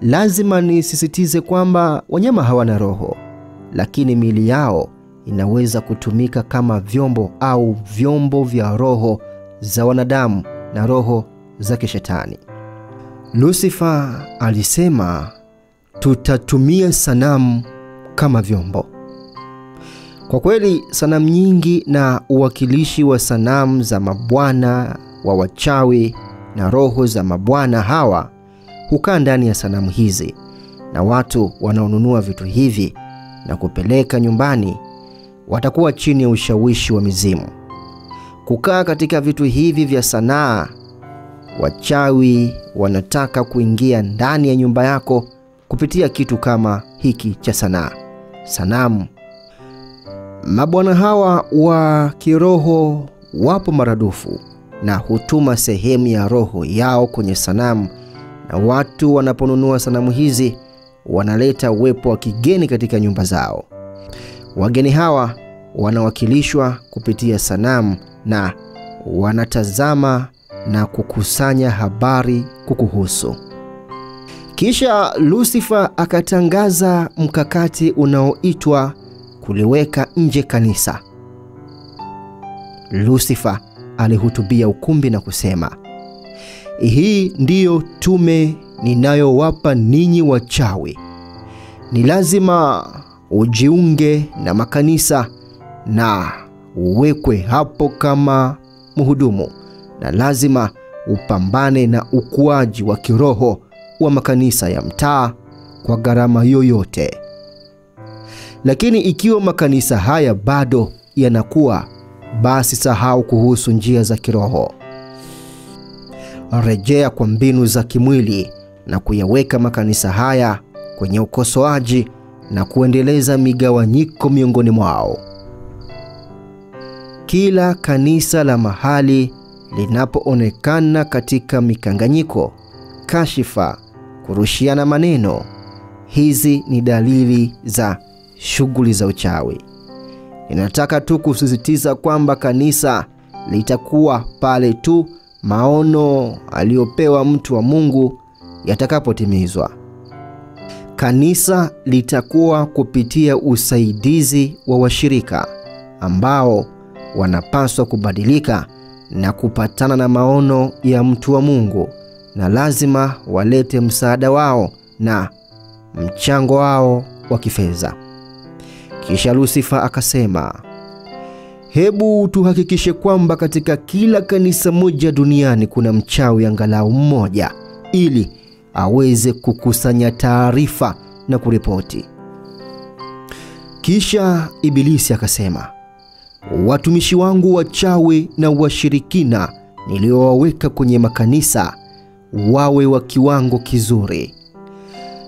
Lazima nisisitize kwamba wanyama hawana roho, lakini miili yao inaweza kutumika kama vyombo au vyombo vya roho za wanadamu na roho za kishetani. Lusifa alisema tutatumia sanamu kama vyombo. Kwa kweli sanamu nyingi na uwakilishi wa sanamu za mabwana wa wachawi na roho za mabwana hawa hukaa ndani ya sanamu hizi, na watu wanaonunua vitu hivi na kupeleka nyumbani watakuwa chini ya ushawishi wa mizimu. Kukaa katika vitu hivi vya sanaa, wachawi wanataka kuingia ndani ya nyumba yako kupitia kitu kama hiki cha sanaa, sanamu. Mabwana hawa wa kiroho wapo maradufu na hutuma sehemu ya roho yao kwenye sanamu, na watu wanaponunua sanamu hizi wanaleta uwepo wa kigeni katika nyumba zao. Wageni hawa wanawakilishwa kupitia sanamu na wanatazama na kukusanya habari kukuhusu. Kisha Lusifa akatangaza mkakati unaoitwa kuliweka nje kanisa. Lusifa alihutubia ukumbi na kusema, hii ndiyo tume ninayowapa ninyi wachawi. Ni lazima ujiunge na makanisa na uwekwe hapo kama mhudumu, na lazima upambane na ukuaji wa kiroho wa makanisa ya mtaa kwa gharama yoyote. Lakini ikiwa makanisa haya bado yanakuwa, basi sahau kuhusu njia za kiroho. Rejea kwa mbinu za kimwili na kuyaweka makanisa haya kwenye ukosoaji na kuendeleza migawanyiko miongoni mwao. Kila kanisa la mahali linapoonekana katika mikanganyiko, kashifa, kurushiana maneno, hizi ni dalili za shughuli za uchawi. Ninataka tu kusisitiza kwamba kanisa litakuwa pale tu maono aliyopewa mtu wa Mungu yatakapotimizwa. Kanisa litakuwa kupitia usaidizi wa washirika ambao wanapaswa kubadilika na kupatana na maono ya mtu wa Mungu, na lazima walete msaada wao na mchango wao wa kifedha. Kisha Lucifer akasema, hebu tuhakikishe kwamba katika kila kanisa moja duniani kuna mchawi angalau mmoja, ili aweze kukusanya taarifa na kuripoti. Kisha Ibilisi akasema, watumishi wangu wachawi na washirikina niliowaweka kwenye makanisa wawe wa kiwango kizuri.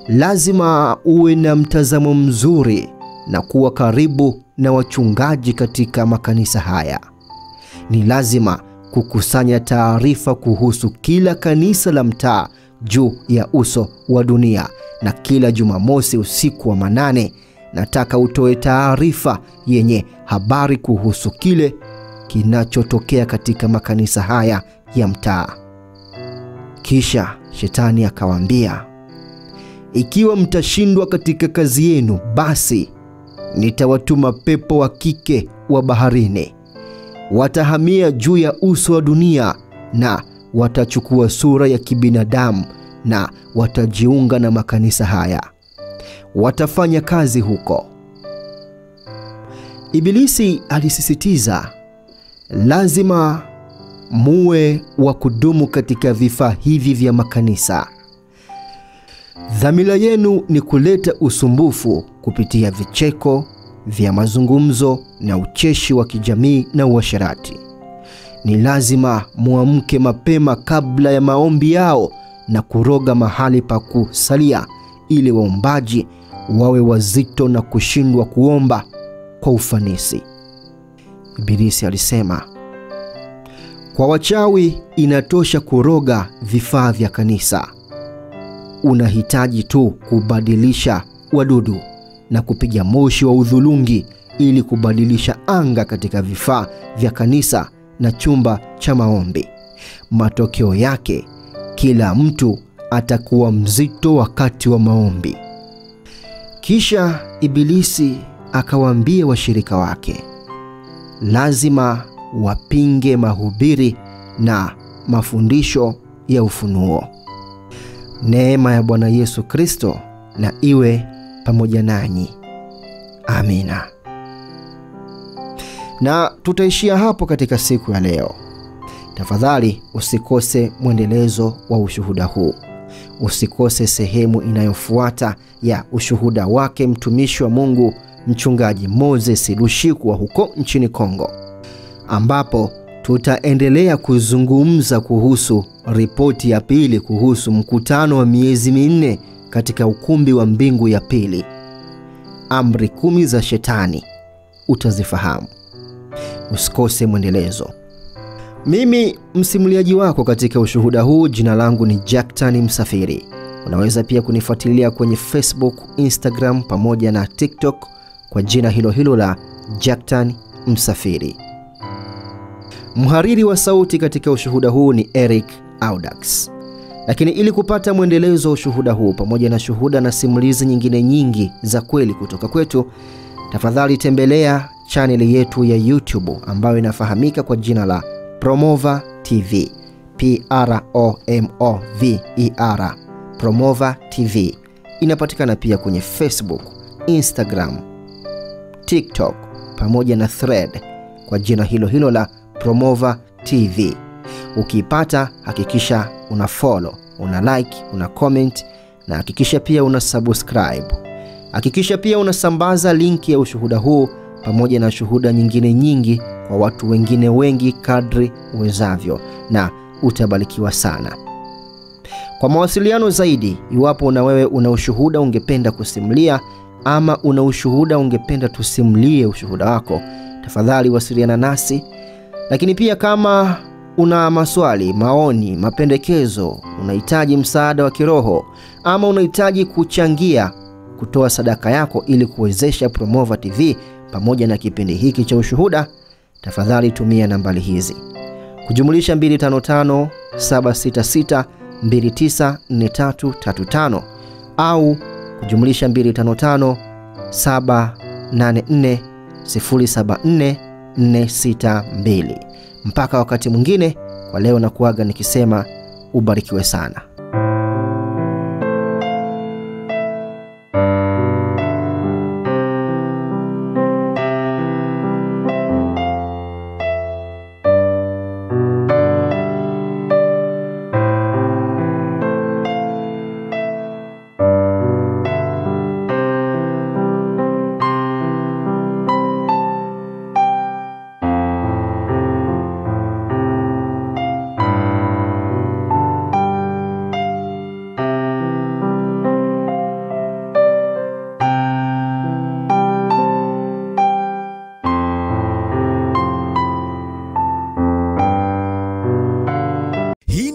Lazima uwe na mtazamo mzuri na kuwa karibu na wachungaji katika makanisa haya. Ni lazima kukusanya taarifa kuhusu kila kanisa la mtaa juu ya uso wa dunia, na kila Jumamosi usiku wa manane nataka utoe taarifa yenye habari kuhusu kile kinachotokea katika makanisa haya ya mtaa. Kisha Shetani akawaambia, ikiwa mtashindwa katika kazi yenu, basi nitawatuma pepo wa kike wa baharini. Watahamia juu ya uso wa dunia na watachukua sura ya kibinadamu na watajiunga na makanisa haya. Watafanya kazi huko. Ibilisi alisisitiza, lazima muwe wa kudumu katika vifaa hivi vya makanisa. Dhamira yenu ni kuleta usumbufu kupitia vicheko vya mazungumzo na ucheshi wa kijamii na uasherati. Ni lazima muamke mapema kabla ya maombi yao na kuroga mahali pa kusalia ili waombaji wawe wazito na kushindwa kuomba kwa ufanisi. Ibilisi alisema, kwa wachawi inatosha kuroga vifaa vya kanisa. Unahitaji tu kubadilisha wadudu na kupiga moshi wa udhulungi ili kubadilisha anga katika vifaa vya kanisa na chumba cha maombi. Matokeo yake, kila mtu atakuwa mzito wakati wa maombi. Kisha Ibilisi akawaambia washirika wake, lazima wapinge mahubiri na mafundisho ya ufunuo. Neema ya Bwana Yesu Kristo na iwe pamoja nanyi. Amina. Na tutaishia hapo katika siku ya leo. Tafadhali usikose mwendelezo wa ushuhuda huu. Usikose sehemu inayofuata ya ushuhuda wake mtumishi wa Mungu Mchungaji Moses Lushikwa huko nchini Kongo, ambapo tutaendelea kuzungumza kuhusu ripoti ya pili kuhusu mkutano wa miezi 4 katika ukumbi wa mbingu ya pili. Amri 10 za Shetani utazifahamu. Usikose mwendelezo. Mimi msimuliaji wako katika ushuhuda huu, jina langu ni Jacktan Msafiri. Unaweza pia kunifuatilia kwenye Facebook, Instagram pamoja na TikTok kwa jina hilo hilo la Jacktan Msafiri. Mhariri wa sauti katika ushuhuda huu ni Eric Audax. Lakini ili kupata mwendelezo wa ushuhuda huu pamoja na shuhuda na simulizi nyingine nyingi za kweli kutoka kwetu, tafadhali tembelea channel yetu ya YouTube ambayo inafahamika kwa jina la Promova TV. PROMOVER. Promova TV. Inapatikana pia kwenye Facebook, Instagram, TikTok pamoja na Thread kwa jina hilo hilo la Promova TV. Ukiipata hakikisha una follow, una like, una comment, na hakikisha pia una subscribe. Hakikisha pia unasambaza linki ya ushuhuda huu pamoja na shuhuda nyingine nyingi kwa watu wengine wengi kadri uwezavyo, na utabarikiwa sana. Kwa mawasiliano zaidi, iwapo na wewe una ushuhuda ungependa kusimulia ama una ushuhuda ungependa tusimulie ushuhuda wako, tafadhali wasiliana nasi. Lakini pia kama una maswali, maoni, mapendekezo, unahitaji msaada wa kiroho ama unahitaji kuchangia kutoa sadaka yako ili kuwezesha Promova TV pamoja na kipindi hiki cha ushuhuda, tafadhali tumia nambari hizi: kujumulisha 255 766 294335 au kujumulisha 255 784 074 462. Mpaka wakati mwingine, kwa leo na kuaga nikisema ubarikiwe sana.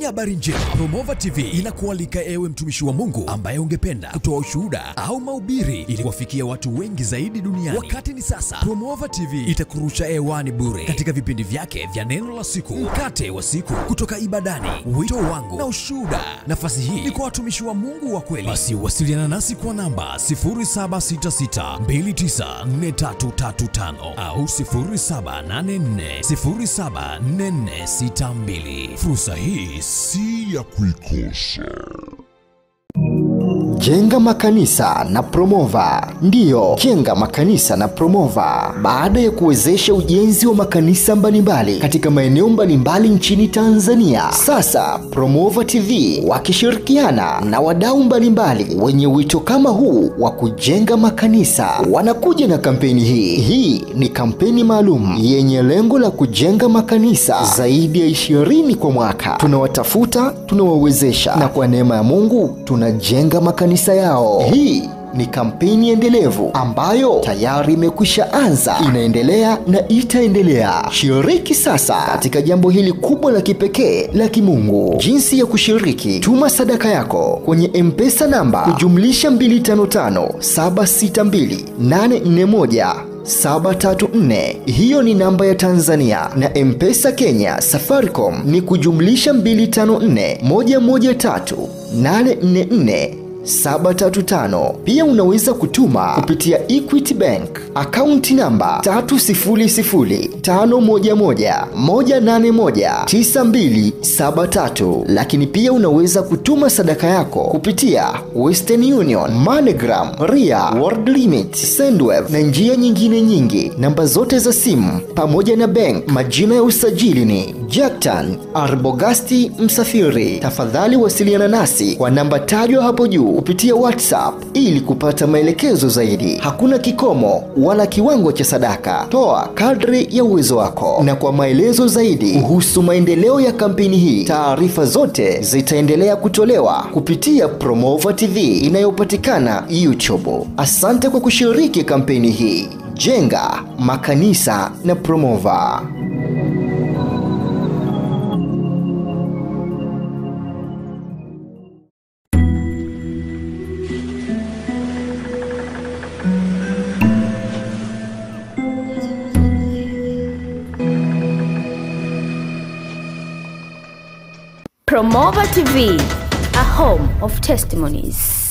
Habari njema, Promova TV inakualika ewe mtumishi wa Mungu ambaye ungependa kutoa ushuhuda au mahubiri ili kuwafikia watu wengi zaidi duniani. Wakati ni sasa. Promova TV itakurusha hewani bure katika vipindi vyake vya neno la siku, mkate wa siku, kutoka ibadani, wito wangu na ushuhuda. Nafasi hii ni kwa watumishi wa Mungu wa kweli. Basi wasiliana nasi kwa namba 0766294335 au 0784074462. Fursa hii si ya kuikosa. Jenga makanisa na Promova. Ndiyo, jenga makanisa na Promova. Baada ya kuwezesha ujenzi wa makanisa mbalimbali katika maeneo mbalimbali nchini Tanzania, sasa Promova TV wakishirikiana na wadau mbalimbali wenye wito kama huu wa kujenga makanisa wanakuja na kampeni hii. Hii ni kampeni maalum yenye lengo la kujenga makanisa zaidi ya 20 kwa mwaka. Tunawatafuta, tunawawezesha, na kwa neema ya Mungu tunajenga makanisa yao. Hii ni kampeni endelevu ambayo tayari imekwisha anza, inaendelea na itaendelea. Shiriki sasa katika jambo hili kubwa la kipekee la kimungu. Jinsi ya kushiriki: tuma sadaka yako kwenye M-Pesa namba kujumlisha 255 762 841 734. Hiyo ni namba ya Tanzania, na M-Pesa Kenya Safaricom ni kujumlisha 254 113 844 735. Pia unaweza kutuma kupitia Equity Bank akaunti namba 3005111819273. Lakini pia unaweza kutuma sadaka yako kupitia Western Union, MoneyGram, Ria, World Limit, Sendwave na njia nyingine nyingi. Namba zote za simu pamoja na bank, majina ya usajili ni Jackton Arbogasti Msafiri. Tafadhali wasiliana nasi kwa namba tajwa hapo juu kupitia WhatsApp ili kupata maelekezo zaidi. Hakuna kikomo wala kiwango cha sadaka. Toa kadri ya uwezo wako. Na kwa maelezo zaidi kuhusu maendeleo ya kampeni hii, taarifa zote zitaendelea kutolewa kupitia Promova TV inayopatikana YouTube. Asante kwa kushiriki kampeni hii. Jenga makanisa na Promova. Promova TV, a home of testimonies.